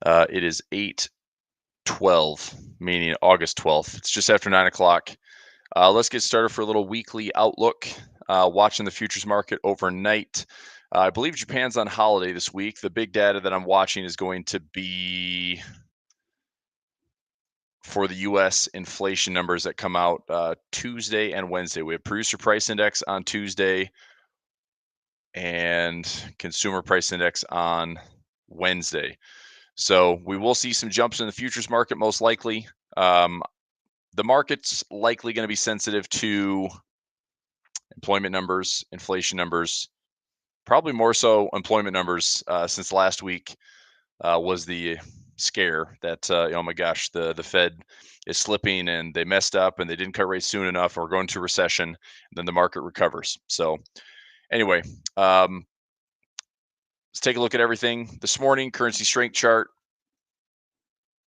It is 8:12, meaning August 12th. It's just after 9 o'clock. Let's get started for a little weekly outlook. Watching the futures market overnight. I believe Japan's on holiday this week. The big data that I'm watching is going to be for the U.S. inflation numbers that come out Tuesday and Wednesday. We have producer price index on Tuesday and consumer price index on Wednesday. So we will see some jumps in the futures market, most likely. The market's likely going to be sensitive to employment numbers, inflation numbers, probably more so employment numbers since last week was the scare that, oh my gosh, the Fed is slipping and they messed up and they didn't cut rates soon enough or going into recession, and then the market recovers. So anyway, let's take a look at everything. This morning, currency strength chart,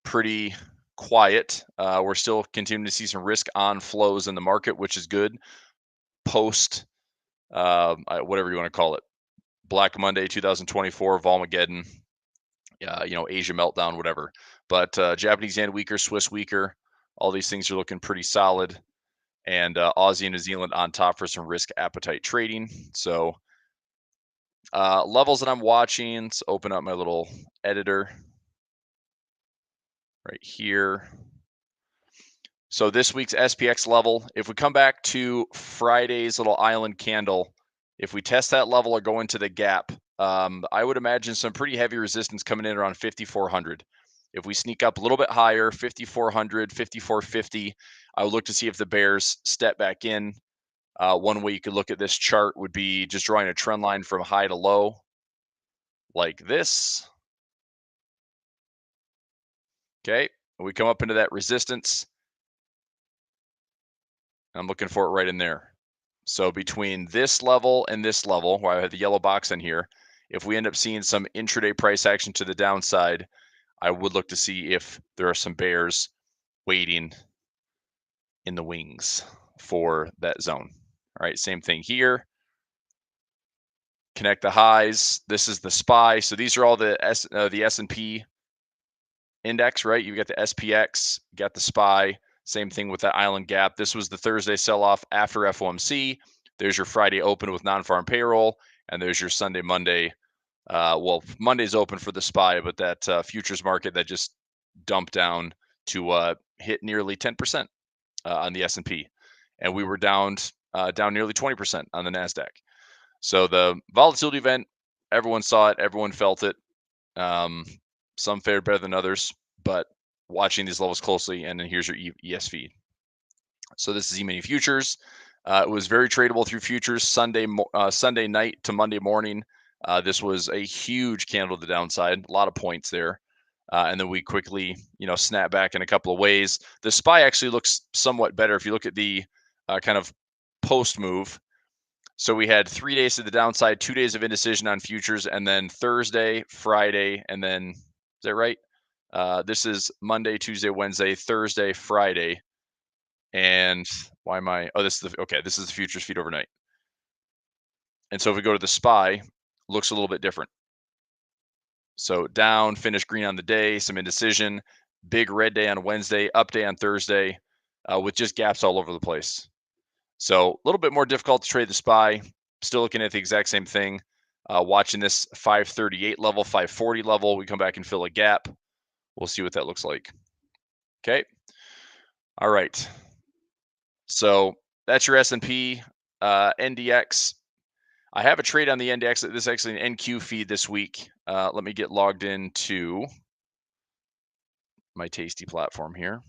pretty quiet. We're still continuing to see some risk on flows in the market, which is good. Post, whatever you want to call it, Black Monday 2024, Volmageddon, Asia meltdown, whatever. But Japanese yen weaker, Swiss weaker. All these things are looking pretty solid. And Aussie and New Zealand on top for some risk appetite trading. So levels that I'm watching, let's open up my little editor right here. So this week's SPX level, if we come back to Friday's little island candle, if we test that level or go into the gap, I would imagine some pretty heavy resistance coming in around 5,400. If we sneak up a little bit higher, 5,400, 5,450, I would look to see if the bears step back in. One way you could look at this chart would be just drawing a trend line from high to low like this. Okay, we come up into that resistance. I'm looking for it right in there. So between this level and this level, where I have the yellow box in here, if we end up seeing some intraday price action to the downside, I would look to see if there are some bears waiting in the wings for that zone. All right, same thing here. Connect the highs. This is the SPY. So these are all the S&P index, right? You got the SPX, you got the SPY. Same thing with that island gap. This was the Thursday sell-off after FOMC. There's your Friday open with non-farm payroll, and there's your Sunday, Monday. Monday's open for the SPY, but that futures market that just dumped down to hit nearly 10% on the S&P, and we were down nearly 20% on the Nasdaq. So the volatility event, everyone saw it, everyone felt it. Some fared better than others, but watching these levels closely, and then here's your ES feed. So this is E-mini futures. It was very tradable through futures Sunday night to Monday morning. This was a huge candle to the downside, a lot of points there. And then we quickly, snap back in a couple of ways. The SPY actually looks somewhat better if you look at the kind of post move. So we had 3 days to the downside, 2 days of indecision on futures, and then Thursday, Friday, and then, is that right? This is Monday, Tuesday, Wednesday, Thursday, Friday. And why am I? Oh, this is the futures feed overnight. And so if we go to the SPY, looks a little bit different. So down, finish green on the day, some indecision, big red day on Wednesday, up day on Thursday, with just gaps all over the place. So a little bit more difficult to trade the SPY. Still looking at the exact same thing. Watching this 538 level, 540 level. We come back and fill a gap. We'll see what that looks like. Okay. All right. So that's your S&P, NDX. I have a trade on the NDX. This is actually an NQ feed this week. Let me get logged into my Tasty platform here.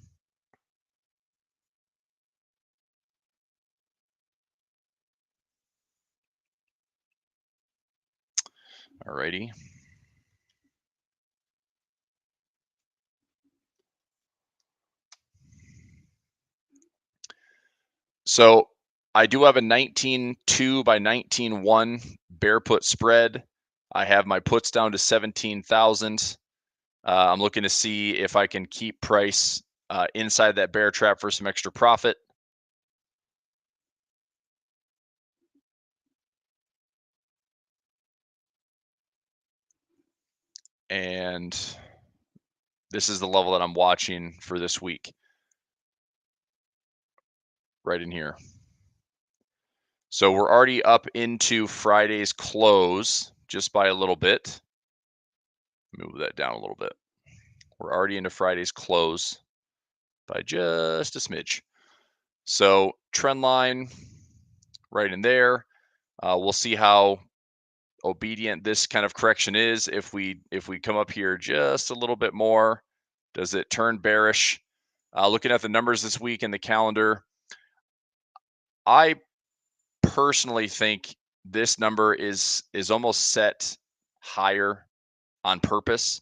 All righty. So I do have a 19.2 by 19.1 bear put spread. I have my puts down to 17,000. I'm looking to see if I can keep price inside that bear trap for some extra profit. And This is the level that I'm watching for this week, right in here. So we're already up into Friday's close just by a little bit. Move that down a little bit. We're already into Friday's close by just a smidge. So trend line right in there. We'll see how obedient this kind of correction is. If we come up here just a little bit more, does it turn bearish? Looking at the numbers this week in the calendar, I personally think this number is almost set higher on purpose.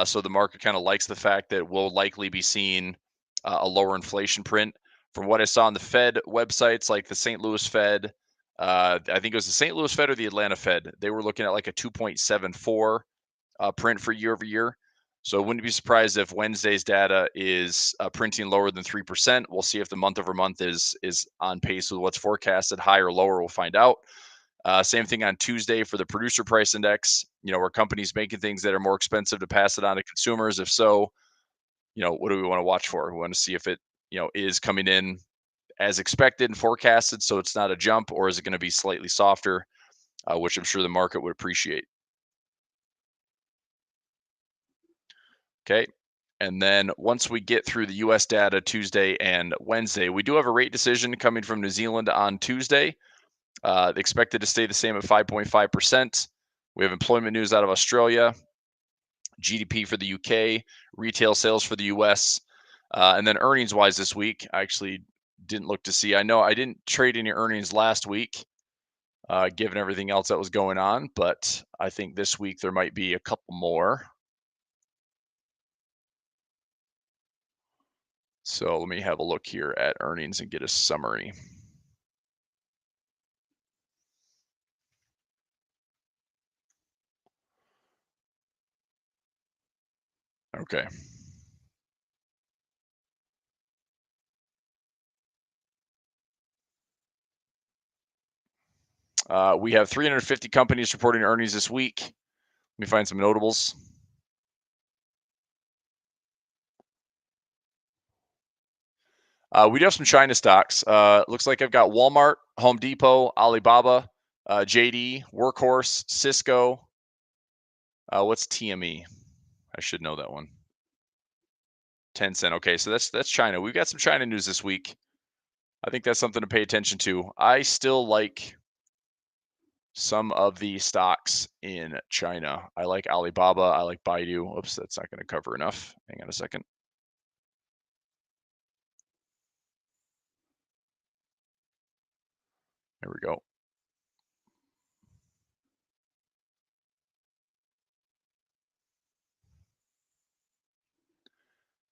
So the market kind of likes the fact that we'll likely be seeing a lower inflation print. From what I saw on the Fed websites, like the St. Louis Fed, I think it was the St. Louis Fed or the Atlanta Fed, they were looking at like a 2.74 print for year over year. So I wouldn't be surprised if Wednesday's data is printing lower than 3%. We'll see if the month over month is on pace with what's forecasted, higher or lower. We'll find out. Same thing on Tuesday for the producer price index. Are companies making things that are more expensive to pass it on to consumers? If so, what do we want to watch for? We want to see if it, is coming in as expected and forecasted, so it's not a jump, or is it going to be slightly softer, which I'm sure the market would appreciate. Okay. And then once we get through the US data Tuesday and Wednesday, we do have a rate decision coming from New Zealand on Tuesday. Expected to stay the same at 5.5%. We have employment news out of Australia, GDP for the UK, retail sales for the US. And then earnings wise this week, I actually didn't look to see. I know I didn't trade any earnings last week, given everything else that was going on, but I think this week there might be a couple more. So let me have a look here at earnings and get a summary. Okay. We have 350 companies reporting earnings this week. Let me find some notables. We do have some China stocks. Looks like I've got Walmart, Home Depot, Alibaba, JD, Workhorse, Cisco. What's TME? I should know that one. Tencent. Okay, so that's China. We've got some China news this week. I think that's something to pay attention to. I still like some of the stocks in China. I like Alibaba. I like Baidu. Oops, that's not going to cover enough. Hang on a second. There we go.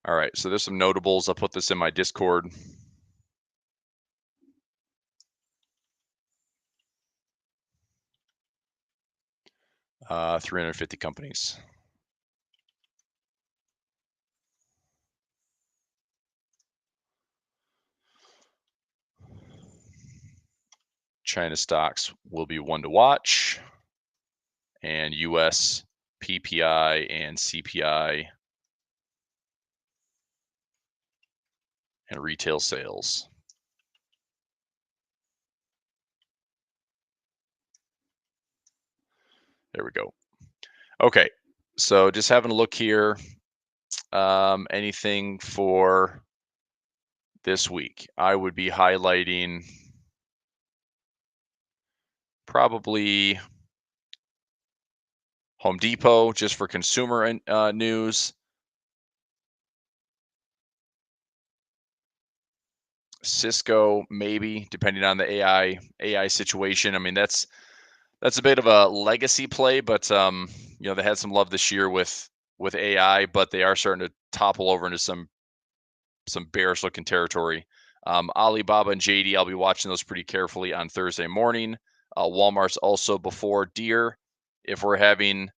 All right, so there's some notables. I'll put this in my Discord. Uh, 350 companies. China stocks will be one to watch, and US PPI and CPI and retail sales. There we go. Okay, so just having a look here. Anything for this week? I would be highlighting probably Home Depot just for consumer news. Cisco, maybe, depending on the AI situation. I mean, that's a bit of a legacy play, but they had some love this year with AI, but they are starting to topple over into some bearish looking territory. Alibaba and JD, I'll be watching those pretty carefully on Thursday morning. Walmart's also before Deere. If we're having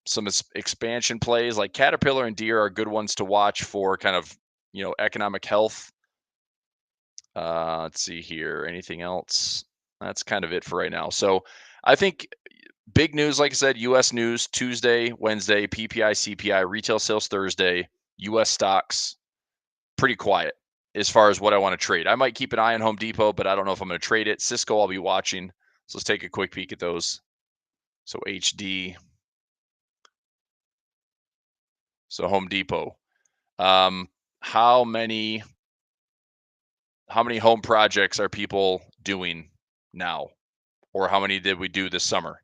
some expansion plays, like Caterpillar and Deere are good ones to watch for kind of economic health. Let's see here. Anything else? That's kind of it for right now. So I think big news, like I said, U.S. news Tuesday, Wednesday, PPI, CPI, retail sales Thursday, U.S. stocks, pretty quiet as far as what I want to trade. I might keep an eye on Home Depot, but I don't know if I'm going to trade it. Cisco, I'll be watching. So let's take a quick peek at those. So HD, so Home Depot. Um, how many home projects are people doing now, or how many did we do this summer?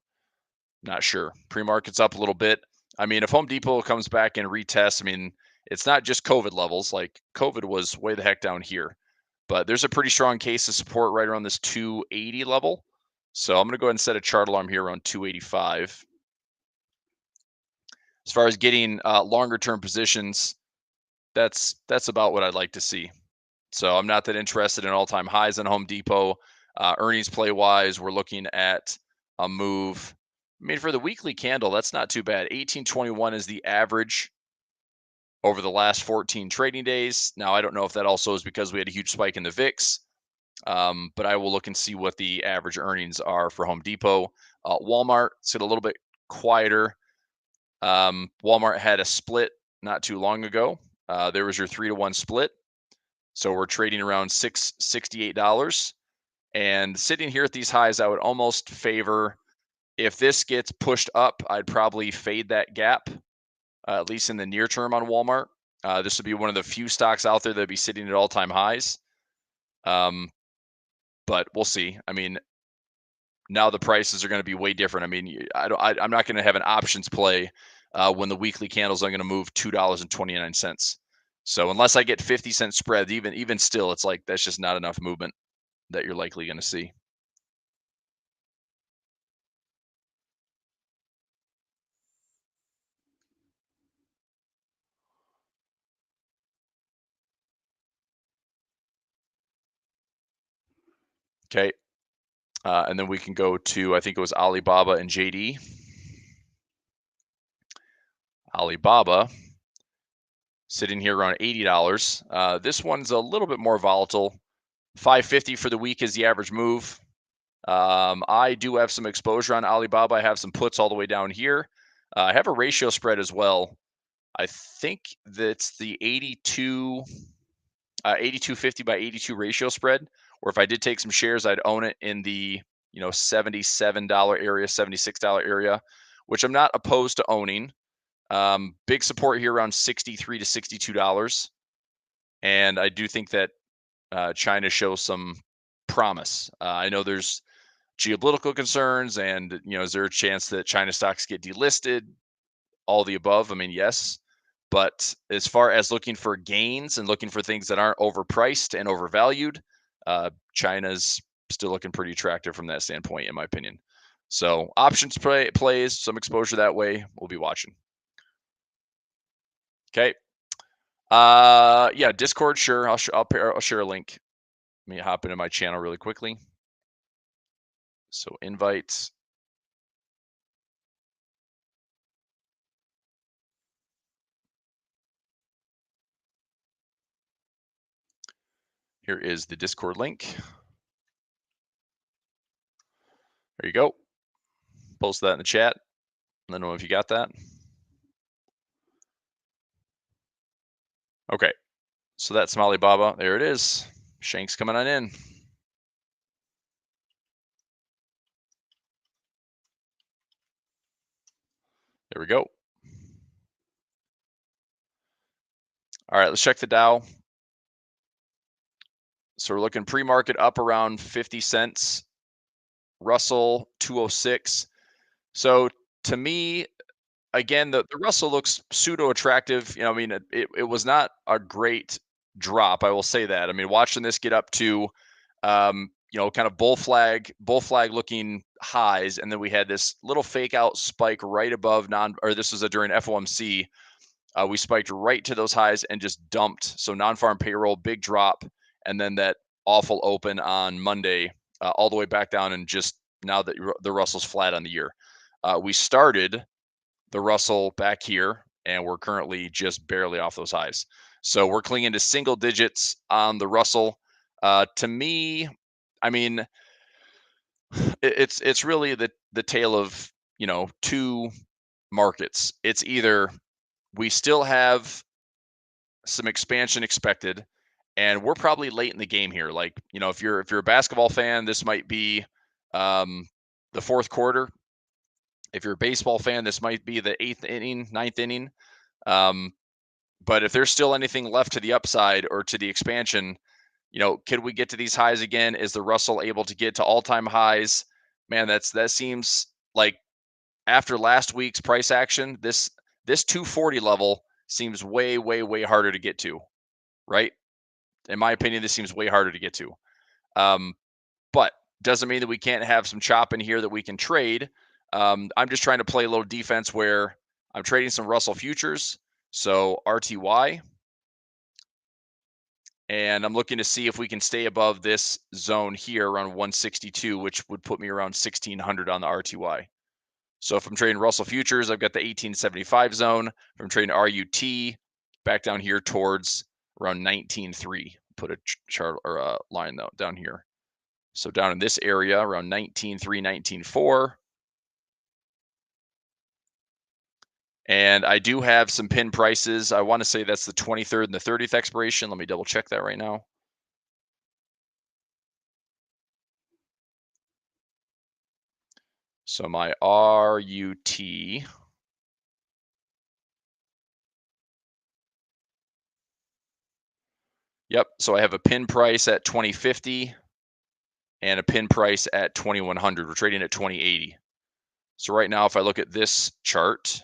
Not sure. Pre-market's up a little bit. I mean, if Home Depot comes back and retests, I mean, it's not just COVID levels. Like COVID was way the heck down here, but there's a pretty strong case of support right around this 280 level. So I'm going to go ahead and set a chart alarm here around 285. As far as getting longer term positions, that's about what I'd like to see. So I'm not that interested in all-time highs on Home Depot. Earnings play wise, we're looking at a move. I mean, for the weekly candle, that's not too bad. 1821 is the average over the last 14 trading days. Now, I don't know if that also is because we had a huge spike in the VIX, but I will look and see what the average earnings are for Home Depot. Walmart, it's a little bit quieter. Walmart had a split not too long ago. There was your 3-to-1 split. So we're trading around $68. And sitting here at these highs, I would almost favor, if this gets pushed up, I'd probably fade that gap, at least in the near term on Walmart. This would be one of the few stocks out there that'd be sitting at all-time highs. But we'll see. I mean, now the prices are going to be way different. I mean, I'm not going to have an options play when the weekly candles are going to move $2.29. So unless I get 50-cent spreads, even still, it's like that's just not enough movement that you're likely going to see. Okay. And then we can go to, I think it was Alibaba and JD. Alibaba sitting here around $80. This one's a little bit more volatile. 550 for the week is the average move. I do have some exposure on Alibaba. I have some puts all the way down here. I have a ratio spread as well. I think that's the 8250 by 82 ratio spread, or if I did take some shares, I'd own it in the $77 area, $76 area, which I'm not opposed to owning. Big support here around $63 to $62. And I do think that China shows some promise. I know there's geopolitical concerns, and is there a chance that China stocks get delisted? All the above. I mean, yes. But as far as looking for gains and looking for things that aren't overpriced and overvalued, China's still looking pretty attractive from that standpoint, in my opinion. So options plays, some exposure that way. We'll be watching. Okay. Yeah, Discord, sure. I'll share a link. Let me hop into my channel really quickly. So invites. Here is the Discord link. There you go. Post that in the chat. Let me know if you got that. Okay. So that's some Alibaba. There it is. Shank's coming on in. There we go. All right, let's check the Dow. So we're looking pre-market up around 50 cents. Russell 206. So to me, again, the Russell looks pseudo attractive. I mean, it was not a great drop. I will say that. I mean, watching this get up to, kind of bull flag looking highs, and then we had this little fake out spike right above this was during FOMC. We spiked right to those highs and just dumped. So non-farm payroll, big drop, and then that awful open on Monday, all the way back down, and just now that the Russell's flat on the year. We started the Russell back here, and we're currently just barely off those highs. So we're clinging to single digits on the Russell. To me, I mean, it's really the tale of two markets. It's either we still have some expansion expected, and we're probably late in the game here. Like, if you're a basketball fan, this might be the fourth quarter. If you're a baseball fan, this might be the eighth inning, ninth inning. But if there's still anything left to the upside or to the expansion, could we get to these highs again? Is the Russell able to get to all-time highs? Man, that seems like after last week's price action, this 240 level seems way, way, way harder to get to, right? In my opinion, this seems way harder to get to. But doesn't mean that we can't have some chop in here that we can trade. I'm just trying to play a little defense where I'm trading some Russell futures, so RTY, and I'm looking to see if we can stay above this zone here around 162, which would put me around 1600 on the RTY. So if I'm trading Russell futures, I've got the 1875 zone. If I'm trading RUT, back down here towards around 19.3. Put a chart or a line though down here. So down in this area around 19.3, 19.4. And I do have some pin prices. I want to say that's the 23rd and the 30th expiration. Let me double check that right now. So my RUT. Yep. So I have a pin price at 2050 and a pin price at 2100. We're trading at 2080. So right now, if I look at this chart,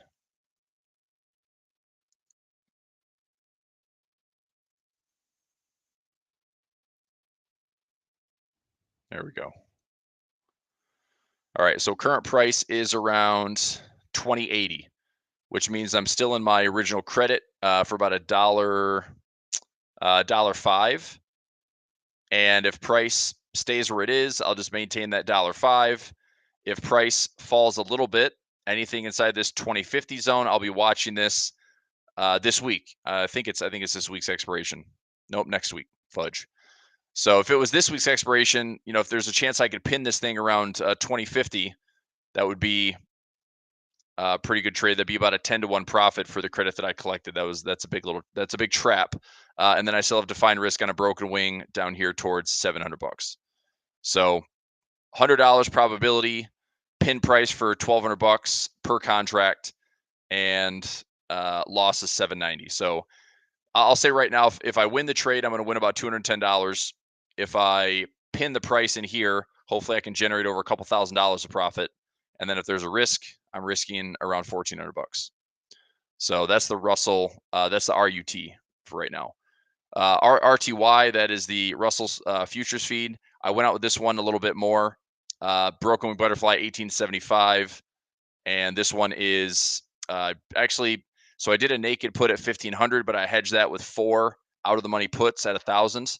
there we go. All right. So current price is around 2080, which means I'm still in my original credit for about $1.05. And if price stays where it is, I'll just maintain that $1.05. If price falls a little bit, anything inside this 2050 zone, I'll be watching this this week. I think it's this week's expiration. Nope, next week. Fudge. So if it was this week's expiration, if there's a chance I could pin this thing around 2050, that would be a pretty good trade. That'd be about a 10-to-1 profit for the credit that I collected. That's a big trap. And then I still have defined risk on a broken wing down here towards $700. So $100 probability, pin price for $1,200 per contract, and loss is $790. So I'll say right now, if I win the trade, I'm going to win about $210. If I pin the price in here, hopefully I can generate over a couple $1,000s of profit. And then if there's a risk, I'm risking around $1,400. So that's the Russell, that's the RUT for right now. RTY, that is the Russell's futures feed. I went out with this one a little bit more. Broken Wing Butterfly 1875. And this one is actually, so I did a naked put at 1,500, but I hedged that with 4 out of the money puts at 1,000.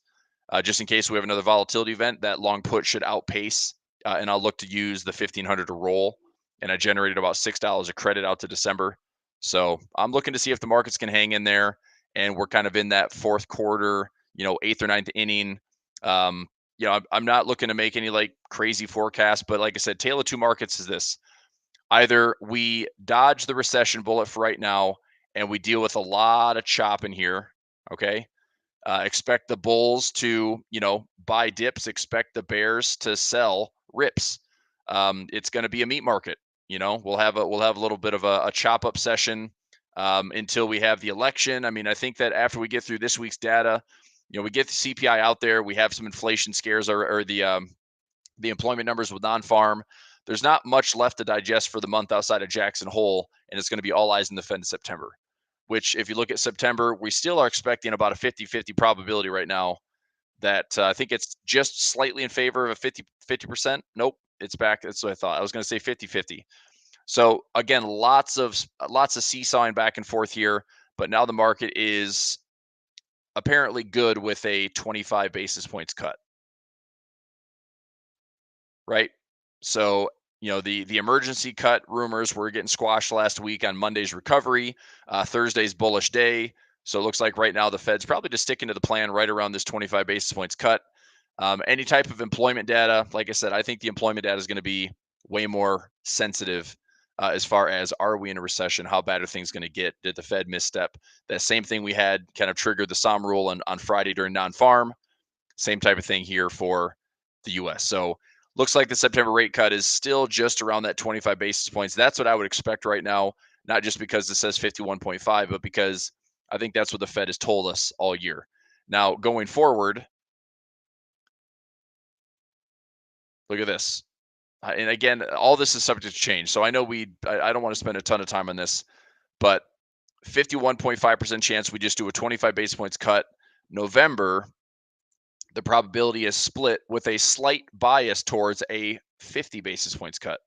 Just in case we have another volatility event, that long put should outpace, and I'll look to use the 1,500 to roll. And I generated about $6 of credit out to December. So I'm looking to see if the markets can hang in there, and we're kind of in that fourth quarter, 8th or 9th inning. I'm not looking to make any like crazy forecast, but like I said, tale of two markets is this. Either we dodge the recession bullet for right now and we deal with a lot of chop in here, okay? Expect the bulls to, buy dips, expect the bears to sell rips. It's going to be a meat market. We'll have a little bit of a chop up session until we have the election. I mean, I think that after we get through this week's data, we get the CPI out there, we have some inflation scares or the employment numbers with non-farm. There's not much left to digest for the month outside of Jackson Hole, and it's going to be all eyes in the Fed in September, which if you look at September, we still are expecting about a 50-50 probability right now that I think it's just slightly in favor of a 50%. Nope, it's back. That's what I thought. I was going to say 50-50. So again, lots of seesawing back and forth here, but now the market is apparently good with a 25 basis points cut. Right? So, the emergency cut rumors were getting squashed last week on Monday's recovery, Thursday's bullish day. So it looks like right now the Fed's probably just sticking to the plan right around this 25 basis points cut. Any type of employment data, like I said, I think the employment data is going to be way more sensitive as far as, are we in a recession? How bad are things going to get? Did the Fed misstep? That same thing we had kind of triggered the SOM rule on Friday during non-farm. Same type of thing here for the US. So looks like the September rate cut is still just around that 25 basis points. That's what I would expect right now, not just because it says 51.5, but because I think that's what the Fed has told us all year. Now, going forward, look at this. And again, all this is subject to change. So I know I don't want to spend a ton of time on this, but 51.5% chance we just do a 25 basis points cut November. The probability is split with a slight bias towards a 50 basis points cut.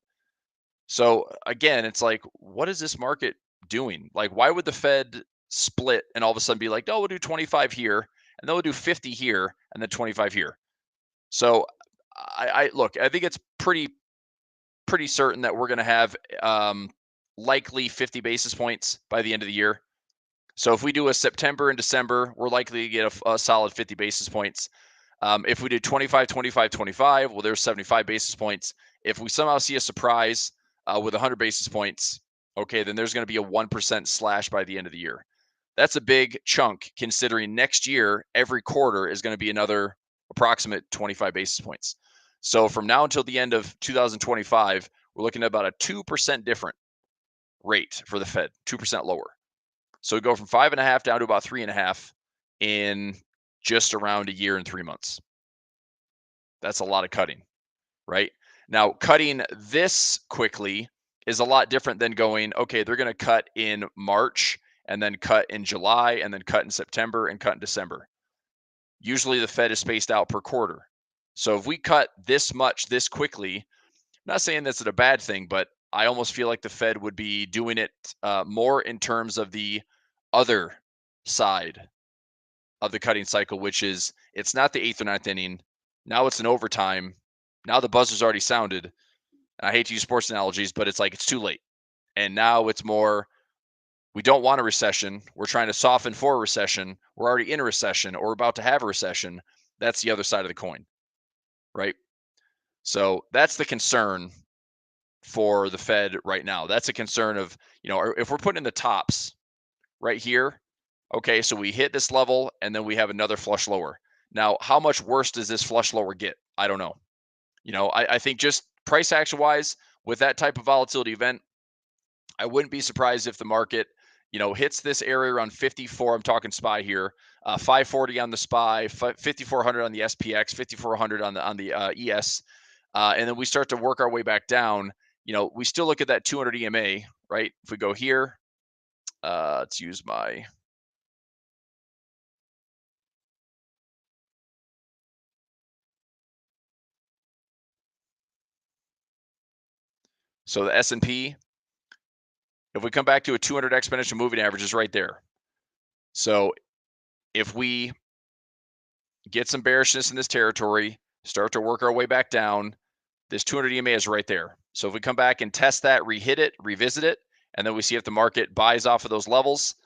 So again, it's like, what is this market doing? Like, why would the Fed split and all of a sudden be like, no, we'll do 25 here, and then we'll do 50 here, and then 25 here? So I look, I think it's pretty certain that we're going to have likely 50 basis points by the end of the year. So if we do a September and December, we're likely to get a solid 50 basis points. If we do 25, 25, 25, well, there's 75 basis points. If we somehow see a surprise with 100 basis points, okay, then there's going to be a 1% slash by the end of the year. That's a big chunk considering next year, every quarter is going to be another approximate 25 basis points. So from now until the end of 2025, we're looking at about a 2% different rate for the Fed, 2% lower. So we go from 5.5 down to about 3.5 in just around a year and 3 months. That's a lot of cutting, right? Now, cutting this quickly is a lot different than going, okay, they're going to cut in March and then cut in July and then cut in September and cut in December. Usually the Fed is spaced out per quarter. So if we cut this much this quickly, I'm not saying that's a bad thing, but I almost feel like the Fed would be doing it more in terms of the other side of the cutting cycle, which is it's not the eighth or ninth inning. Now it's an overtime. Now the buzzer's already sounded. And I hate to use sports analogies, but it's like it's too late. And now it's more, we don't want a recession. We're trying to soften for a recession. We're already in a recession or about to have a recession. That's the other side of the coin, right? So that's the concern for the Fed right now. That's a concern of, if we're putting in the tops right here, okay, so we hit this level and then we have another flush lower. Now, how much worse does this flush lower get? I don't know. I think just price action wise, with that type of volatility event, I wouldn't be surprised if the market, hits this area around 54. I'm talking SPY here, 540 on the SPY, 5400 on the SPX, 5400 on the ES, and then we start to work our way back down. We still look at that 200 EMA, right? If we go here, let's use my. So the S&P, if we come back to a 200 exponential moving average, is right there. So if we get some bearishness in this territory, start to work our way back down, this 200 EMA is right there. So if we come back and test that, rehit it, revisit it, and then we see if the market buys off of those levels,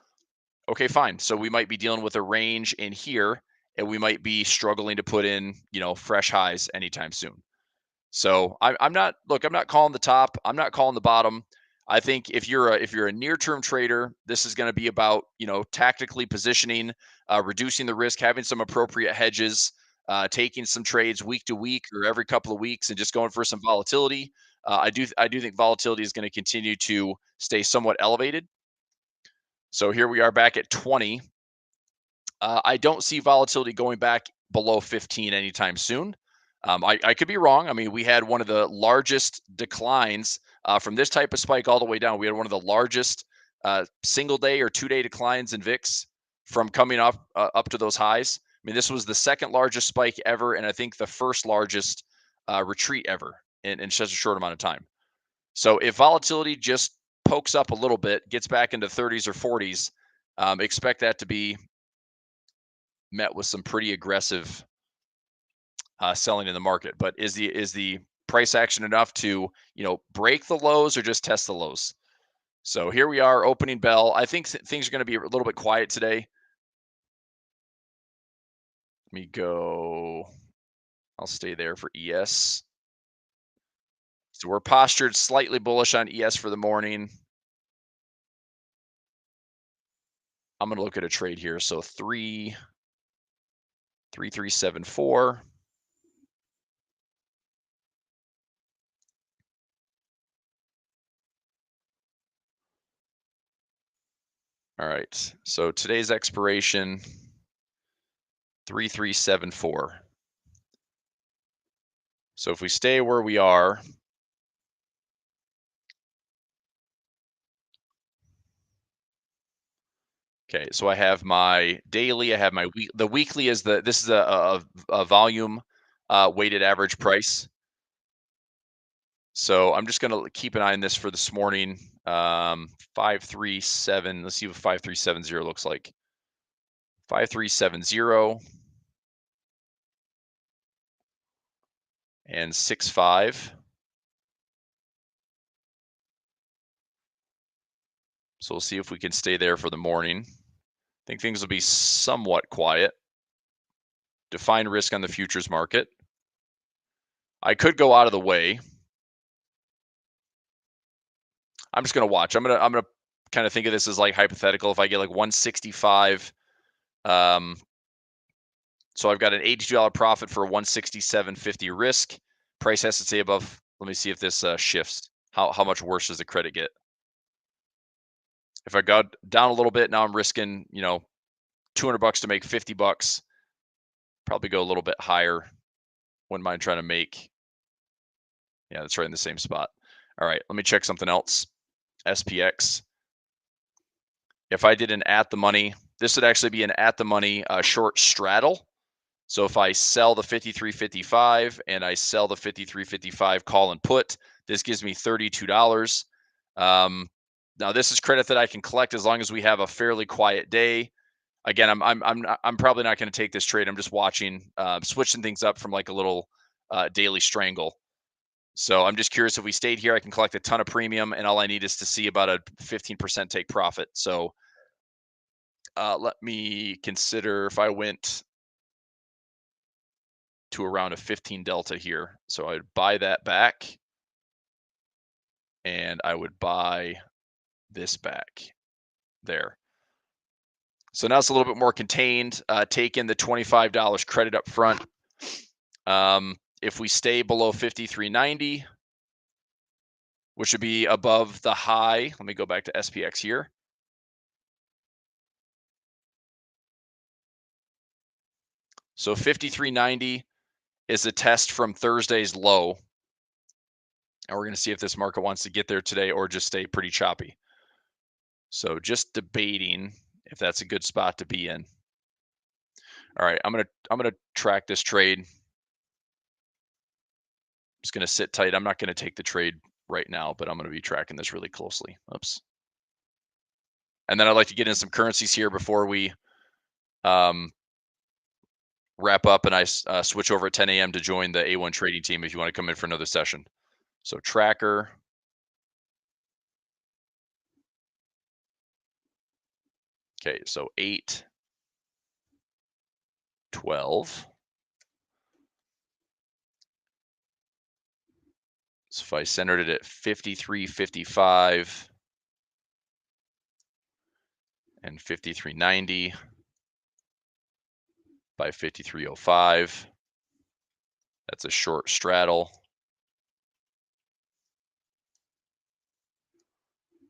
okay, fine. So we might be dealing with a range in here, and we might be struggling to put in, fresh highs anytime soon. So I'm not calling the top. I'm not calling the bottom. I think if you're a near-term trader, this is going to be about tactically positioning, reducing the risk, having some appropriate hedges, taking some trades week to week or every couple of weeks, and just going for some volatility. I do think volatility is going to continue to stay somewhat elevated. So here we are back at 20. I don't see volatility going back below 15 anytime soon. I could be wrong. I mean, we had one of the largest declines from this type of spike all the way down. We had one of the largest single day or 2 day declines in VIX from coming up to those highs. I mean, this was the second largest spike ever, and I think the first largest retreat ever in such a short amount of time. So if volatility just pokes up a little bit, gets back into 30s or 40s, expect that to be met with some pretty aggressive selling in the market. But is the price action enough to break the lows or just test the lows? So here we are, opening bell. I think things are going to be a little bit quiet today. Let me go. I'll stay there for ES. So we're postured slightly bullish on ES for the morning. I'm going to look at a trade here. So 3374. All right. So today's expiration 3374. So if we stay where we are, okay, so I have my daily, I have my week. The weekly is this is a volume weighted average price. So I'm just going to keep an eye on this for this morning. 537. Let's see what 5370 looks like. 5370 and 65. So we'll see if we can stay there for the morning. I think things will be somewhat quiet. Define risk on the futures market. I could go out of the way. I'm just gonna watch. I'm gonna kind of think of this as like hypothetical. If I get like 165, so I've got an $82 profit for a 167.50 risk. Price has to stay above. Let me see if this shifts. How much worse does the credit get? If I got down a little bit, now I'm risking, $200 to make $50. Probably go a little bit higher. Wouldn't mind trying to make. Yeah, that's right in the same spot. All right, let me check something else. SPX. If I did an at the money, this would actually be an at the money short straddle. So if I sell the 53.55 and I sell the 53.55 call and put, this gives me $32. Now this is credit that I can collect as long as we have a fairly quiet day. Again, I'm probably not going to take this trade. I'm just watching, switching things up from like a little daily strangle. So I'm just curious, if we stayed here, I can collect a ton of premium, and all I need is to see about a 15% take profit. So let me consider if I went to around a 15 delta here. So I'd buy that back, and I would buy this back there. So now it's a little bit more contained. Take in the $25 credit up front. If we stay below 53.90, which would be above the high, let me go back to SPX here. So 53.90 is a test from Thursday's low. And we're going to see if this market wants to get there today or just stay pretty choppy. So just debating if that's a good spot to be in. All right, I'm gonna track this trade. Just gonna sit tight. I'm not gonna take the trade right now, but I'm gonna be tracking this really closely. Oops. And then I'd like to get in some currencies here before we wrap up, and I switch over at 10 a.m. to join the A1 trading team if you want to come in for another session. So tracker. Okay, so 8, 12. So if I centered it at 53.55 and 53.90 by 53.05, that's a short straddle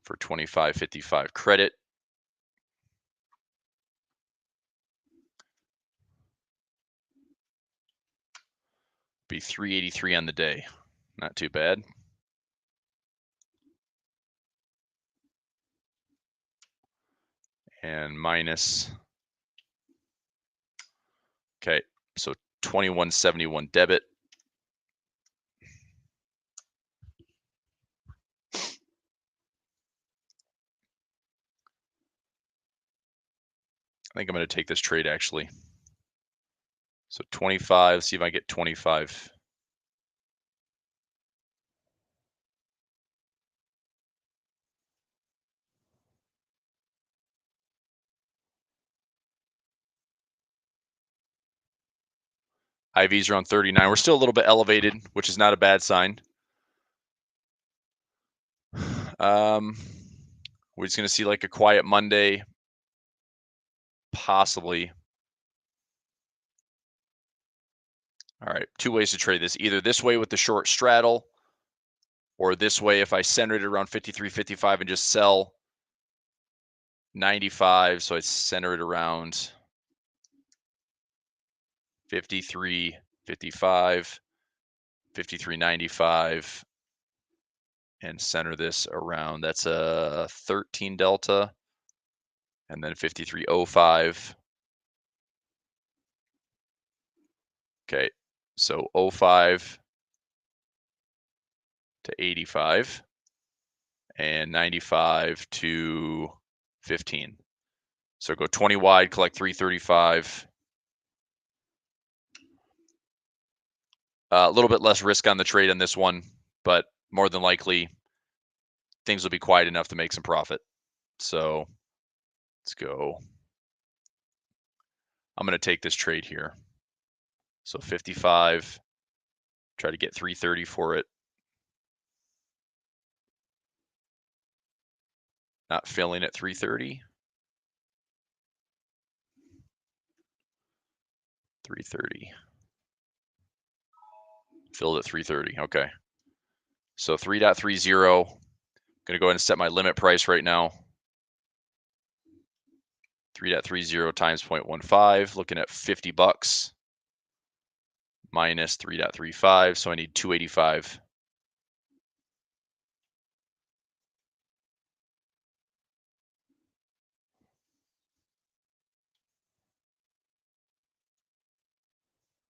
for 25.55 credit. Be 383 on the day. Not too bad. And minus. Okay, so 2171 debit. I think I'm going to take this trade actually. So 25, see if I get 25. IV's around 39. We're still a little bit elevated, which is not a bad sign. We're just going to see like a quiet Monday, possibly. All right, two ways to trade this. Either this way with the short straddle, or this way if I center it around 53.55 and just sell 95. So I center it around 53.55, 53.95, and center this around, that's a 13 delta, and then 53.05. Okay, so 05 to 85 and 95 to 15. So go 20 wide, collect 335. A little bit less risk on the trade on this one, but more than likely things will be quiet enough to make some profit. So let's go. I'm going to take this trade here. So 55, try to get 330 for it. Not filling at 330. 330. Filled at 330. Okay. So 3.30. Going to go ahead and set my limit price right now. 3.30 times 0.15, looking at 50 bucks minus 3.35. So I need 285.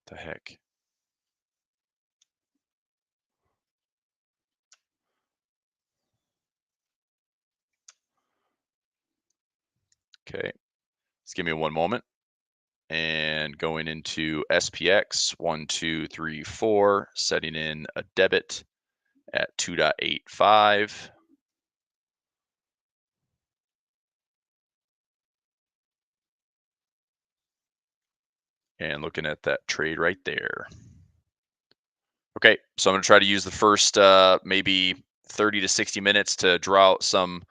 The heck? Okay. Just give me one moment. And going into SPX, 1, 2, 3, 4, setting in a debit at 2.85. And looking at that trade right there. Okay, so I'm going to try to use the first maybe 30 to 60 minutes to draw out some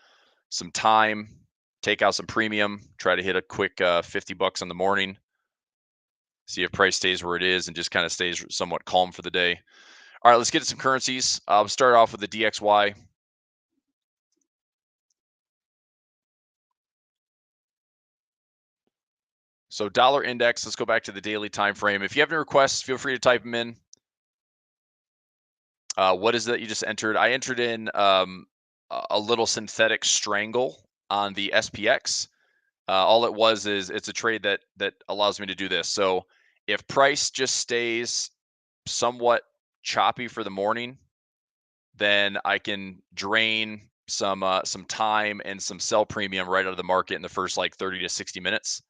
time, take out some premium, try to hit a quick 50 bucks in the morning, see if price stays where it is and just kind of stays somewhat calm for the day. All right, let's get to some currencies. I'll start off with the DXY. So dollar index, let's go back to the daily time frame. If you have any requests, feel free to type them in. What is that you just entered? I entered in a little synthetic strangle on the SPX. All it was is it's a trade that allows me to do this. So if price just stays somewhat choppy for the morning, then I can drain some time and some sell premium right out of the market in the first like 30 to 60 minutes.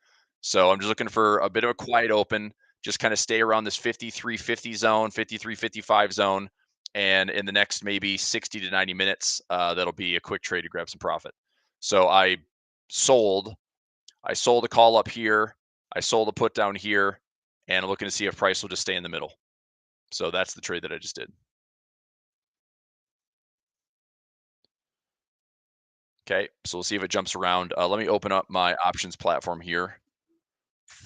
So I'm just looking for a bit of a quiet open, just kind of stay around this 53.50 zone, 53.55 zone. And in the next maybe 60 to 90 minutes, that'll be a quick trade to grab some profit. So I sold a call up here. I sold a put down here, and I'm looking to see if price will just stay in the middle. So that's the trade that I just did. Okay, so we'll see if it jumps around. Let me open up my options platform here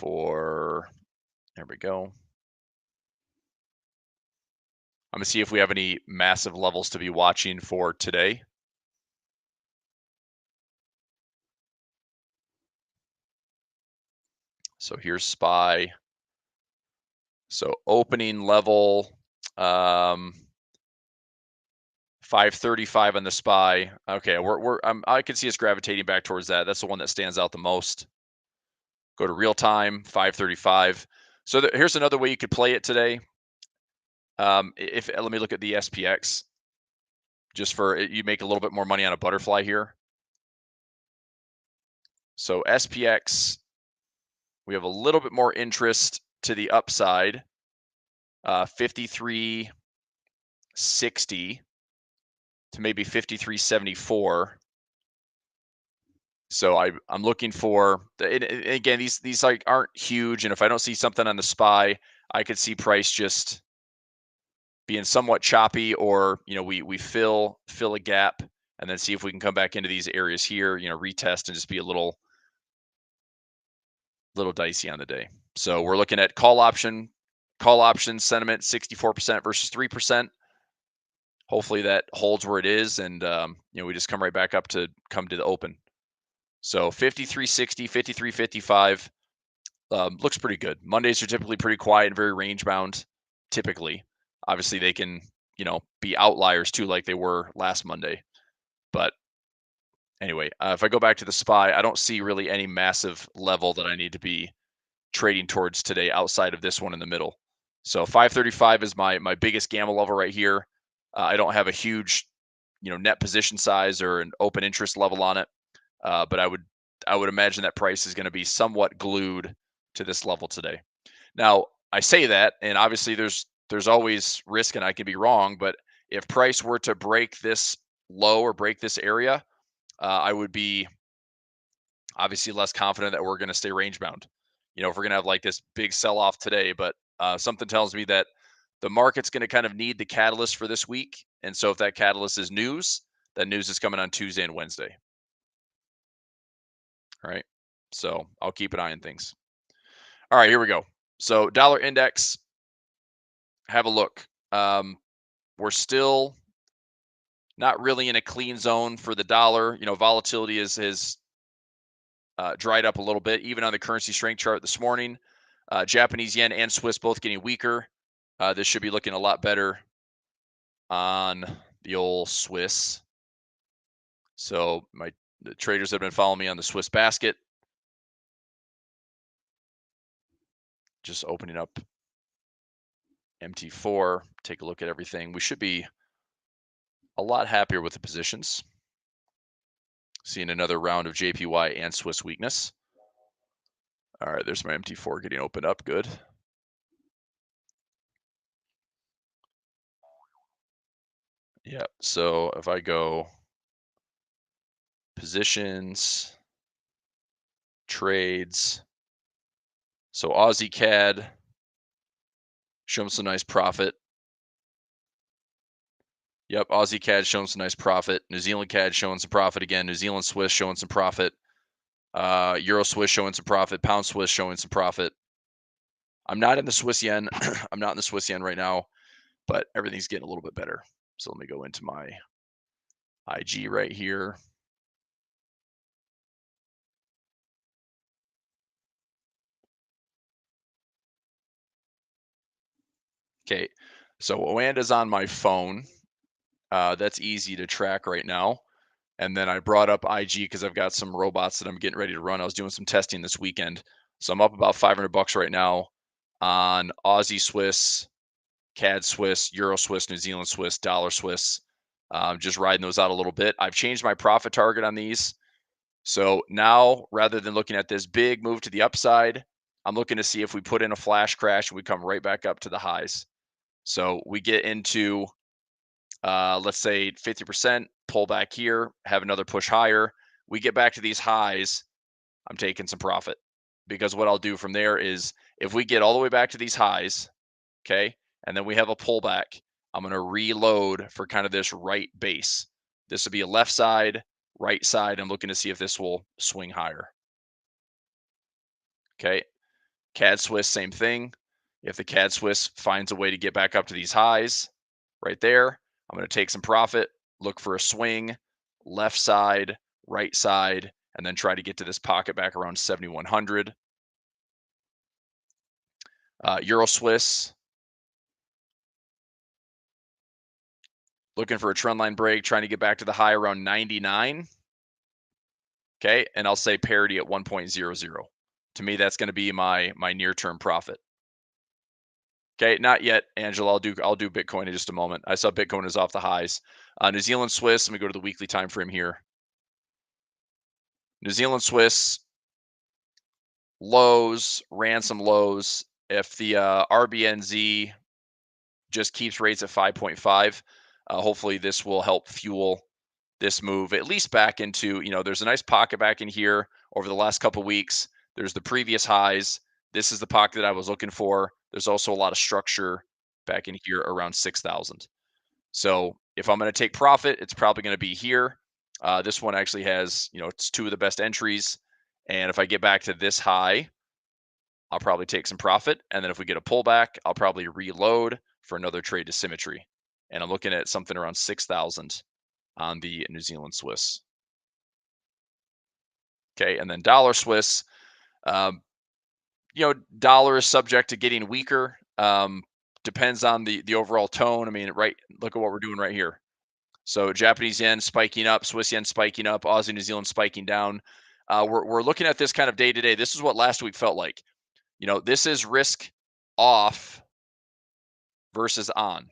there we go. I'm gonna see if we have any massive levels to be watching for today. So here's SPY. So opening level, 535 on the SPY. Okay, I can see us gravitating back towards that. That's the one that stands out the most. Go to real time, 535. So here's another way you could play it today. Let me look at the SPX, just for you make a little bit more money on a butterfly here. So SPX, we have a little bit more interest to the upside, 53.60 to maybe 53.74. So I'm looking for again, these like aren't huge, and if I don't see something on the SPY, I could see price just being somewhat choppy, or we fill a gap and then see if we can come back into these areas here, retest and just be a little dicey on the day. So we're looking at call option sentiment 64% versus 3%. Hopefully that holds where it is, and we just come right back up to come to the open. So 53.60, 53.55 looks pretty good. Mondays are typically pretty quiet and very range bound. Typically, obviously they can be outliers too, like they were last Monday. But anyway, if I go back to the SPY, I don't see really any massive level that I need to be trading towards today outside of this one in the middle. So 535 is my biggest gamble level right here. I don't have a huge net position size or an open interest level on it, but I would imagine that price is going to be somewhat glued to this level today. Now I say that, and obviously there's always risk, and I can be wrong. But if price were to break this low or break this area, I would be obviously less confident that we're going to stay range bound. If we're going to have like this big sell off today, but something tells me that the market's going to kind of need the catalyst for this week. And so if that catalyst is news, that news is coming on Tuesday and Wednesday. All right. So I'll keep an eye on things. All right, here we go. So dollar index, have a look. We're still not really in a clean zone for the dollar. Volatility is dried up a little bit, even on the currency strength chart this morning. Japanese yen and Swiss both getting weaker. This should be looking a lot better on the old Swiss. So the traders have been following me on the Swiss basket. Just opening up MT4, take a look at everything. We should be a lot happier with the positions. Seeing another round of JPY and Swiss weakness. All right, there's my MT4 getting opened up. Good. Yeah, so if I go positions, trades, so Aussie CAD, showing some nice profit. Yep, Aussie CAD showing some nice profit. New Zealand CAD showing some profit again. New Zealand Swiss showing some profit. Euro Swiss showing some profit. Pound Swiss showing some profit. I'm not in the Swiss yen. I'm not in the Swiss yen right now, but everything's getting a little bit better. So let me go into my IG right here. Okay, so Oanda's on my phone. That's easy to track right now. And then I brought up IG because I've got some robots that I'm getting ready to run. I was doing some testing this weekend. So I'm up about $500 right now on Aussie Swiss, CAD Swiss, Euro Swiss, New Zealand Swiss, Dollar Swiss. Just riding those out a little bit. I've changed my profit target on these. So now, rather than looking at this big move to the upside, I'm looking to see if we put in a flash crash and we come right back up to the highs. So we get into, let's say 50%, pull back here, have another push higher. We get back to these highs, I'm taking some profit. Because what I'll do from there is if we get all the way back to these highs, okay, and then we have a pullback, I'm going to reload for kind of this right base. This would be a left side, right side. I'm looking to see if this will swing higher. Okay. CAD Swiss, same thing. If the CAD Swiss finds a way to get back up to these highs right there, I'm going to take some profit, look for a swing, left side, right side, and then try to get to this pocket back around 7,100. Euro Swiss, looking for a trend line break, trying to get back to the high around 99. Okay, and I'll say parity at 1.00. To me, that's going to be my near-term profit. Okay, not yet, Angela. I'll do Bitcoin in just a moment. I saw Bitcoin is off the highs. New Zealand Swiss. Let me go to the weekly time frame here. New Zealand Swiss lows, ran some lows. If the RBNZ just keeps rates at 5.5, hopefully this will help fuel this move at least back into, there's a nice pocket back in here over the last couple of weeks. There's the previous highs. This is the pocket that I was looking for. There's also a lot of structure back in here around 6,000. So if I'm going to take profit, it's probably going to be here. This one actually has, it's two of the best entries. And if I get back to this high, I'll probably take some profit. And then if we get a pullback, I'll probably reload for another trade to symmetry. And I'm looking at something around 6,000 on the New Zealand Swiss. Okay, and then dollar Swiss. Um, dollar is subject to getting weaker. Depends on the overall tone. I mean, right? Look at what we're doing right here. So Japanese yen spiking up, Swiss yen spiking up, Aussie New Zealand spiking down. We're looking at this kind of day to day. This is what last week felt like. This is risk off versus on.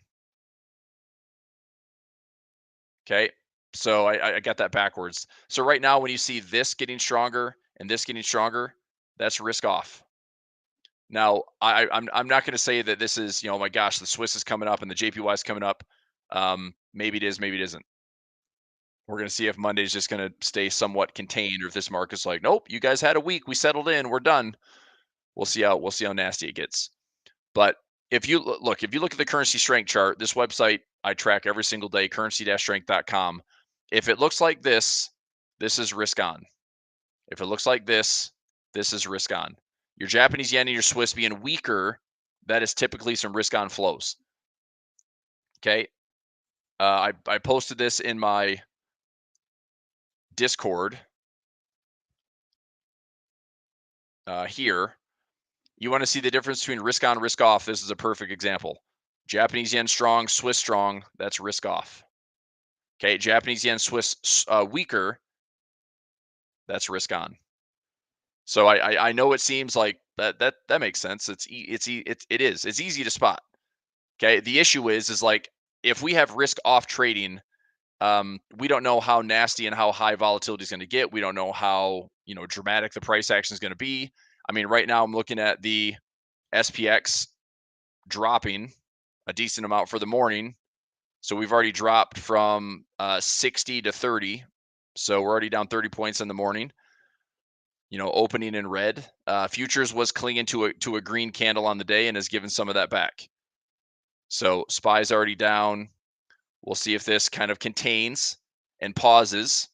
Okay. So I got that backwards. So right now, when you see this getting stronger and this getting stronger, that's risk off. Now, I'm not going to say that this is, oh my gosh, the Swiss is coming up and the JPY is coming up. Maybe it is, maybe it isn't. We're going to see if Monday's just going to stay somewhat contained, or if this market's like, nope, you guys had a week, we settled in, we're done. We'll see how nasty it gets. But if you look at the currency strength chart, this website I track every single day, currency-strength.com. If it looks like this is risk on. If it looks like this is risk on. Your Japanese yen and your Swiss being weaker, that is typically some risk on flows. Okay. I posted this in my Discord here. You want to see the difference between risk on, risk off. This is a perfect example. Japanese yen strong, Swiss strong. That's risk off. Okay. Japanese yen, Swiss weaker. That's risk on. So I know it seems like that makes sense. It is. It's easy to spot. Okay. The issue is like if we have risk off trading, we don't know how nasty and how high volatility is going to get. We don't know how dramatic the price action is going to be. I mean, right now I'm looking at the SPX dropping a decent amount for the morning. So we've already dropped from 60 to 30. So we're already down 30 points in the morning. Opening in red. Futures was clinging to a green candle on the day and has given some of that back. So SPY's already down. We'll see if this kind of contains and pauses,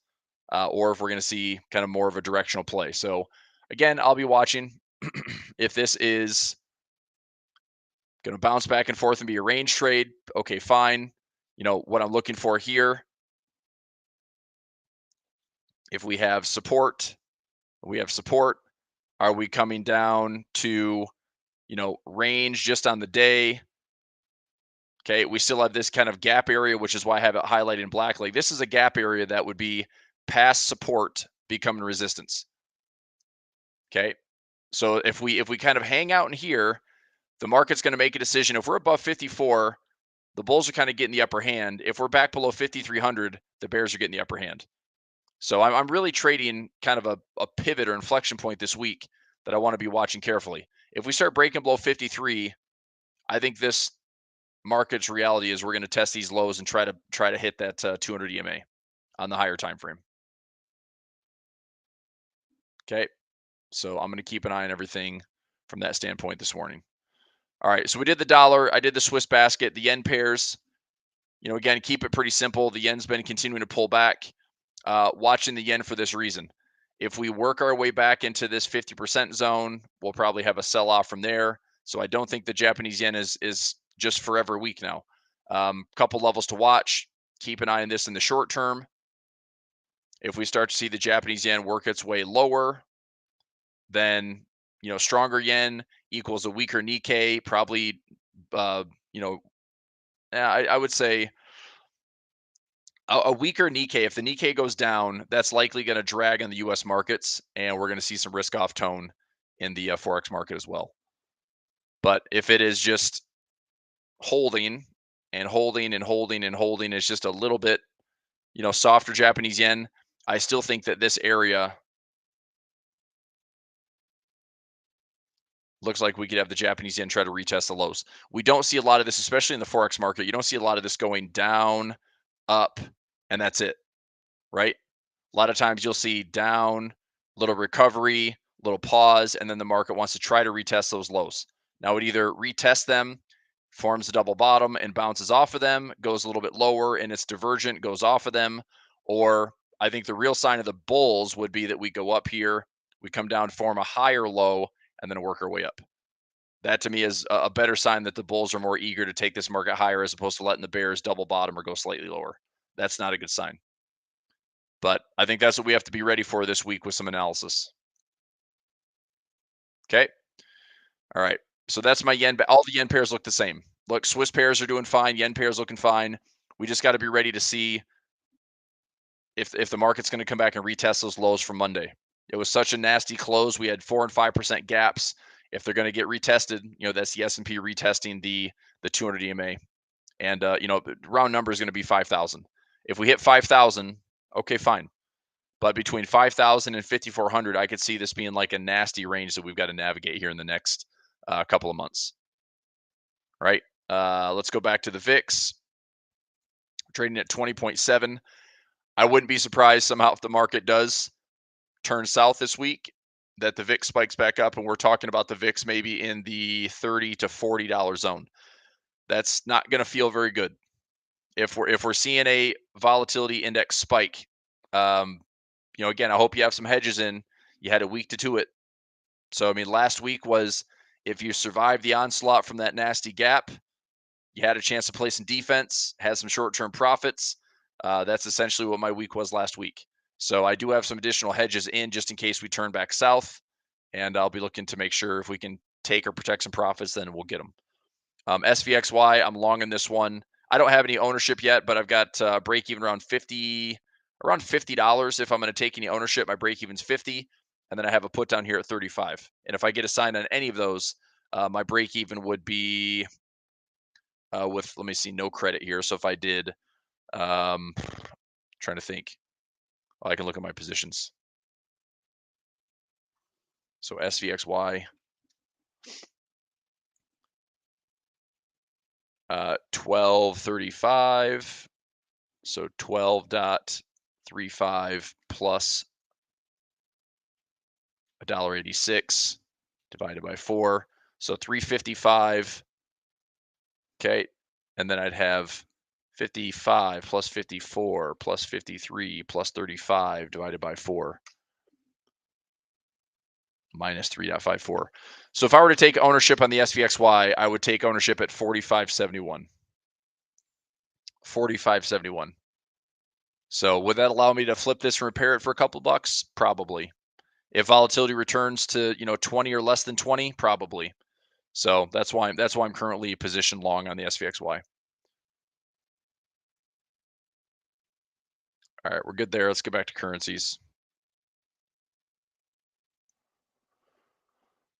or if we're going to see kind of more of a directional play. So again, I'll be watching. If this is going to bounce back and forth and be a range trade, okay, fine. What I'm looking for here, if we have support, are we coming down to, range just on the day? Okay, we still have this kind of gap area, which is why I have it highlighted in black. Like this is a gap area that would be past support becoming resistance. Okay, so if we kind of hang out in here, the market's going to make a decision. If we're above 54, the bulls are kind of getting the upper hand. If we're back below 5,300, the bears are getting the upper hand. So I'm really trading kind of a pivot or inflection point this week that I want to be watching carefully. If we start breaking below 53, I think this market's reality is we're going to test these lows and try to hit that 200 EMA on the higher time frame. Okay, so I'm going to keep an eye on everything from that standpoint this morning. All right, so we did the dollar, I did the Swiss basket, the yen pairs. Again, keep it pretty simple. The yen's been continuing to pull back. Watching the yen for this reason. If we work our way back into this 50% zone, we'll probably have a sell-off from there. So I don't think the Japanese yen is just forever weak now. Couple levels to watch. Keep an eye on this in the short term. If we start to see the Japanese yen work its way lower, then stronger yen equals a weaker Nikkei. Probably, I would say a weaker Nikkei. If the Nikkei goes down, that's likely going to drag on the U.S. markets, and we're going to see some risk-off tone in the forex market as well. But if it is just holding and holding and holding and holding, it's just a little bit, softer Japanese yen. I still think that this area looks like we could have the Japanese yen try to retest the lows. We don't see a lot of this, especially in the forex market. You don't see a lot of this going down, up, and that's it, right? A lot of times you'll see down, little recovery, little pause, and then the market wants to try to retest those lows. Now it either retests them, forms a double bottom and bounces off of them, goes a little bit lower and it's divergent, goes off of them, or I think the real sign of the bulls would be that we go up here, we come down, form a higher low, and then work our way up. That to me is a better sign that the bulls are more eager to take this market higher as opposed to letting the bears double bottom or go slightly lower. That's not a good sign. But I think that's what we have to be ready for this week with some analysis. Okay. All right. So that's my yen. All the yen pairs look the same. Look, Swiss pairs are doing fine. Yen pairs looking fine. We just got to be ready to see if the market's going to come back and retest those lows from Monday. It was such a nasty close. We had 4 and 5% gaps. If they're going to get retested, that's the S&P retesting the 200 EMA, and round number is going to be 5,000. If we hit 5,000, okay, fine. But between 5,000 and 5,400, I could see this being like a nasty range that we've got to navigate here in the next couple of months. Right? Let's go back to the VIX. Trading at 20.7. I wouldn't be surprised somehow if the market does turn south this week, that the VIX spikes back up, and we're talking about the VIX maybe in the $30 to $40 zone. That's not going to feel very good. If we're seeing a volatility index spike, again, I hope you have some hedges in. You had a week to do it. So, I mean, last week was if you survived the onslaught from that nasty gap, you had a chance to play some defense, had some short-term profits. That's essentially what my week was last week. So I do have some additional hedges in just in case we turn back south, and I'll be looking to make sure if we can take or protect some profits, then we'll get them. SVXY, I'm long in this one. I don't have any ownership yet, but I've got break even around $50 if I'm going to take any ownership. My break even's 50, and then I have a put down here at 35. And if I get a sign on any of those, my break even would be with, let me see, no credit here. So if I did, trying to think, I can look at my positions. So SVXY, 1235. So 12.35 plus $1.86 divided by 4. So 355. Okay. And then I'd have 55 plus 54 plus 53 plus 35 divided by 4. Minus 3.54. So if I were to take ownership on the SVXY, I would take ownership at 45.71. 45.71. So would that allow me to flip this and repair it for a couple bucks? Probably. If volatility returns to 20 or less than 20, probably. So that's why I'm currently positioned long on the SVXY. All right, we're good there. Let's get back to currencies.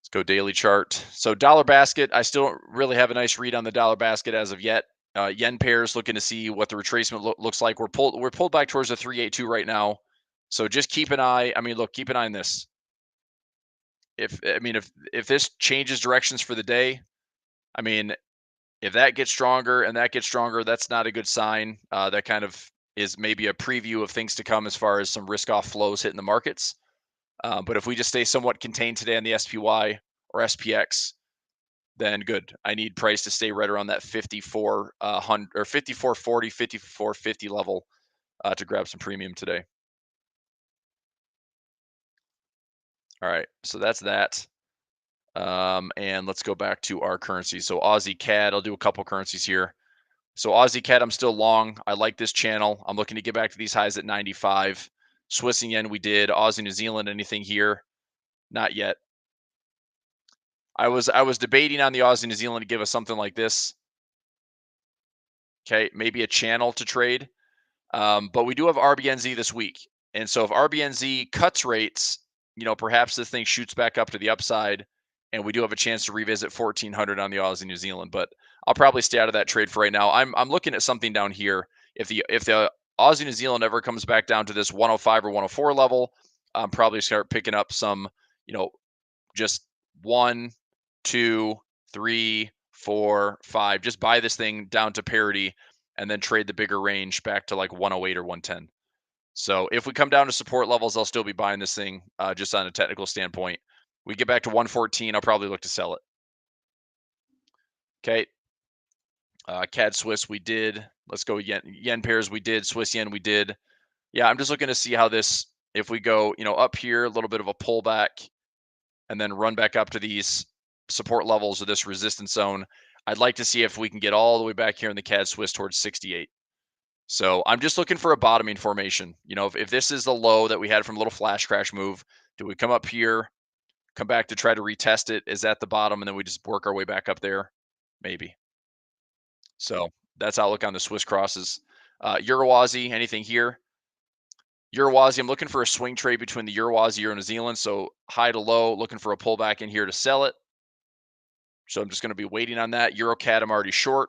Let's go daily chart. So dollar basket, I still don't really have a nice read on the dollar basket as of yet. Yen pairs, looking to see what the retracement looks like. We're pulled back towards the 382 right now. So just keep an eye. I mean, look, keep an eye on this. If this changes directions for the day, I mean, if that gets stronger and that gets stronger, that's not a good sign. That kind of is maybe a preview of things to come as far as some risk-off flows hitting the markets. But if we just stay somewhat contained today on the SPY or SPX, then good. I need price to stay right around that 5400 or 5440, 5450 level to grab some premium today. All right, so that's that. And let's go back to our currency. So Aussie CAD, I'll do a couple currencies here. So Aussie CAD, I'm still long. I like this channel. I'm looking to get back to these highs at 95. Swiss yen, we did. Aussie New Zealand, anything here? Not yet. I was debating on the Aussie New Zealand to give us something like this. Okay, maybe a channel to trade. But we do have RBNZ this week. And so if RBNZ cuts rates, perhaps this thing shoots back up to the upside, and we do have a chance to revisit 1400 on the Aussie New Zealand. But I'll probably stay out of that trade for right now. I'm looking at something down here. If the Aussie New Zealand ever comes back down to this 105 or 104 level, I'm probably start picking up some, just 1, 2, 3, 4, 5. Just buy this thing down to parity and then trade the bigger range back to like 108 or 110. So if we come down to support levels, I'll still be buying this thing just on a technical standpoint. We get back to 114, I'll probably look to sell it. Okay. CAD Swiss, we did. Let's go yen pairs, we did. Swiss yen, we did. Yeah, I'm just looking to see how this, if we go, up here, a little bit of a pullback, and then run back up to these support levels of this resistance zone. I'd like to see if we can get all the way back here in the CAD Swiss towards 68. So I'm just looking for a bottoming formation. If this is the low that we had from a little flash crash move, do we come up here, come back to try to retest it? Is that the bottom? And then we just work our way back up there? Maybe. So that's outlook on the Swiss crosses. Euro Aussie, anything here? Euro Aussie, I'm looking for a swing trade between the Euro Aussie, Euro New Zealand. So high to low, looking for a pullback in here to sell it. So I'm just going to be waiting on that. Euro CAD, I'm already short.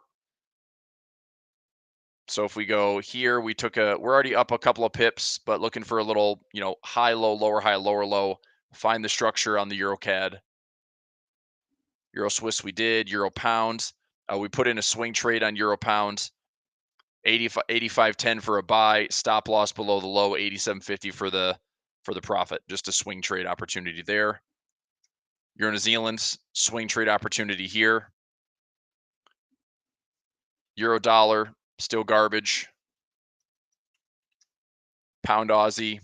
So if we go here, we're already up a couple of pips, but looking for a little, high, low, lower, high, lower, low. Find the structure on the Euro CAD. Euro Swiss we did. Euro pound. We put in a swing trade on Euro pound. 85.10 for a buy. Stop loss below the low. 87.50 for the profit. Just a swing trade opportunity there. Euro New Zealand swing trade opportunity here. Euro dollar still garbage. Pound Aussie.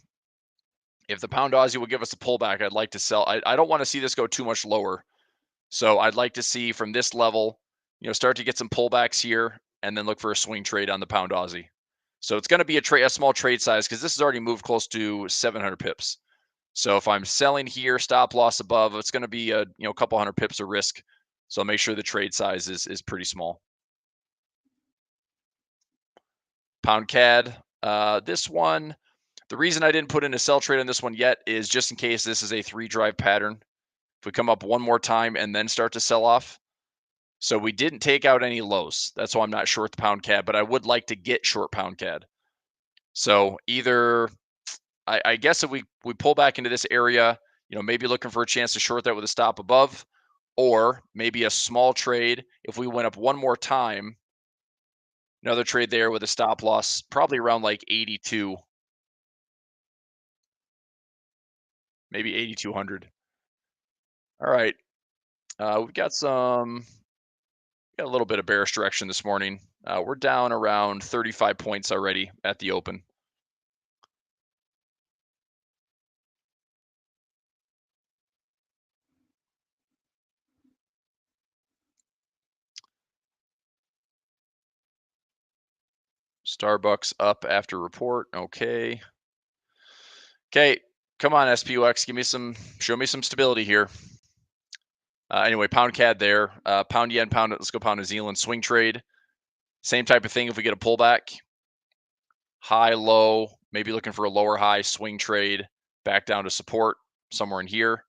If the pound Aussie will give us a pullback, I'd like to sell. I don't want to see this go too much lower. So I'd like to see from this level, start to get some pullbacks here and then look for a swing trade on the pound Aussie. So it's going to be a small trade size because this has already moved close to 700 pips. So if I'm selling here, stop loss above, it's going to be a couple hundred pips of risk. So I'll make sure the trade size is pretty small. Pound CAD. This one, the reason I didn't put in a sell trade on this one yet is just in case this is a 3-drive pattern. If we come up one more time and then start to sell off. So we didn't take out any lows. That's why I'm not short the pound CAD, but I would like to get short pound CAD. So either, I guess if we pull back into this area, maybe looking for a chance to short that with a stop above, or maybe a small trade. If we went up one more time, another trade there with a stop loss, probably around like 82, maybe 8,200. All right. We've got a little bit of bearish direction this morning. We're down around 35 points already at the open. Starbucks up after report. Okay. Okay. Come on, SPUX. Show me some stability here. Anyway, pound CAD there. Pound yen, pound. Let's go pound New Zealand. Swing trade. Same type of thing if we get a pullback. High, low. Maybe looking for a lower high swing trade. Back down to support somewhere in here.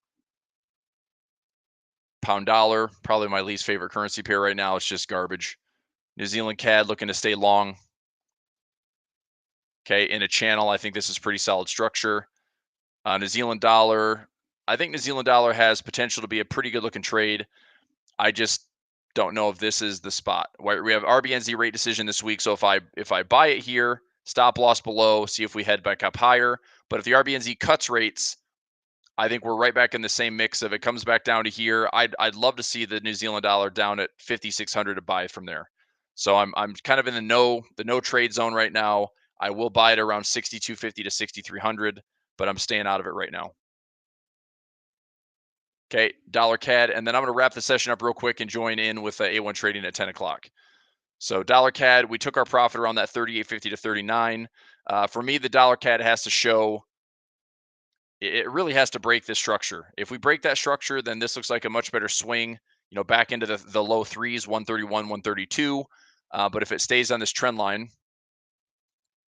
Pound dollar. Probably my least favorite currency pair right now. It's just garbage. New Zealand CAD looking to stay long. Okay, in a channel, I think this is pretty solid structure. New Zealand dollar. I think New Zealand dollar has potential to be a pretty good looking trade. I just don't know if this is the spot. We have RBNZ rate decision this week. So if I buy it here, stop loss below, see if we head back up higher. But if the RBNZ cuts rates, I think we're right back in the same mix. If it comes back down to here, I'd love to see the New Zealand dollar down at 5,600 to buy from there. So I'm kind of in the no trade zone right now. I will buy it around 6,250 to 6,300, but I'm staying out of it right now. Okay, dollar CAD, and then I'm going to wrap the session up real quick and join in with A1 trading at 10 o'clock. So dollar CAD, we took our profit around that 38.50 to 39. For me, the dollar CAD has to show. It really has to break this structure. If we break that structure, then this looks like a much better swing. Back into the low threes, 131, 132. But if it stays on this trend line,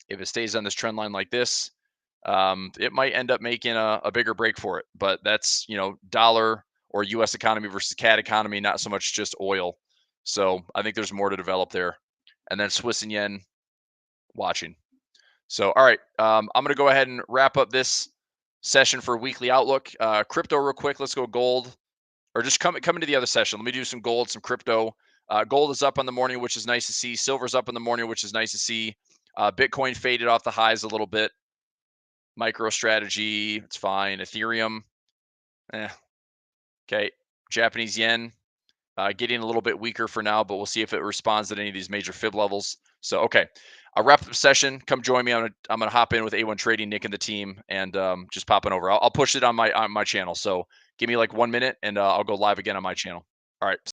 like this, it might end up making a bigger break for it. But that's, dollar or U.S. economy versus CAD economy, not so much just oil. So I think there's more to develop there. And then Swiss and yen watching. So, all right, I'm going to go ahead and wrap up this session for weekly outlook. Crypto real quick. Let's go gold, or just come into the other session. Let me do some gold, some crypto. Gold is up in the morning, which is nice to see. Silver's up in the morning, which is nice to see. Bitcoin faded off the highs a little bit. MicroStrategy, it's fine. Ethereum, okay. Japanese yen, getting a little bit weaker for now, but we'll see if it responds at any of these major fib levels. So, okay, a wrap up session. Come join me. I'm gonna hop in with A1 Trading, Nick and the team, and just popping over. I'll push it on my channel. So give me like 1 minute, and I'll go live again on my channel. All right.